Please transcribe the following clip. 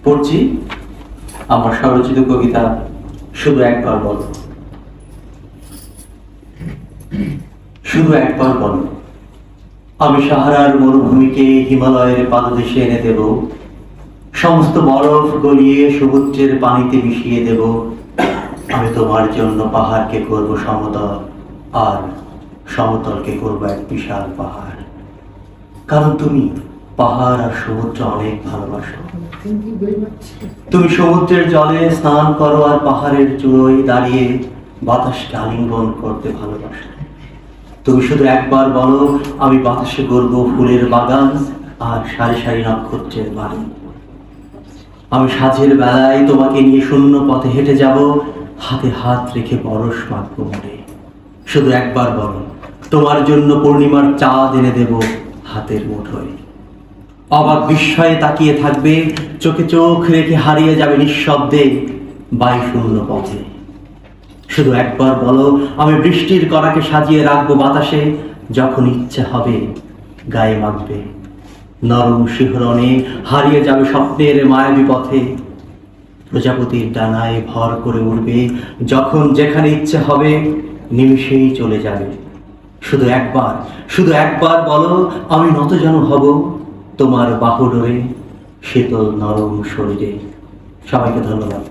পড়ছি আমার স্বরচিত কবিতা শুধু একবার বলো। শুধু একবার বলো, আমি সাহারার মরুভূমিকে হিমালয়ের পাদদেশে এনে দেব, সমস্ত বরফ গলিয়ে সমুদ্রের পানিতে মিশিয়ে দেব। আমি তোমার জন্য পাহাড়কে করব সমতল, আর সমতলকে করব এক বিশাল পাহাড়। কারণ তুমি পাহাড় আর সমুদ্র অনেক ভালোবাসো। তুমি সমুদ্রের জলে স্নান করো আর পাহাড়ের চূড়োয় দাঁড়িয়ে বাতাসকে আলিঙ্গন করতে ভালোবাসো। তুমি শুধু একবার বলো, আমি বাতাসে গড়ব ফুলের বাগান আর সারি সারি নক্ষত্রের বাড়ি। আমি সাঁঝের বেলায় তোমাকে নিয়ে শূন্য পথে হেঁটে যাব, হাতে হাত রেখে বরস মাখবো মনে। শুধু একবার বলো, তোমার জন্য পূর্ণিমার চাঁদ এনে দেব হাতের মুঠোয়। অবাক বিস্ময়ে তাকিয়ে থাকবে, চোখে চোখ রেখে হারিয়ে যাবে নিঃশব্দে বায়ু শূন্য পথে। শুধু একবার বলো, আমি বৃষ্টির কণাকে সাজিয়ে রাখবো বাতাসে, যখন ইচ্ছে হবে গায়ে মাখবে। নরম শিহরণে হারিয়ে যাবে স্বপ্নের মায়াবী পথে। প্রজাপতির ডানায় ভর করে উঠবে, যখন যেখানে ইচ্ছে হবে নিমিষেই চলে যাবে। শুধু একবার বলো, আমি নতজানু হব তোমার বাহুডোরে, শীতল নরম শরীরে। সবাইকে ধন্যবাদ।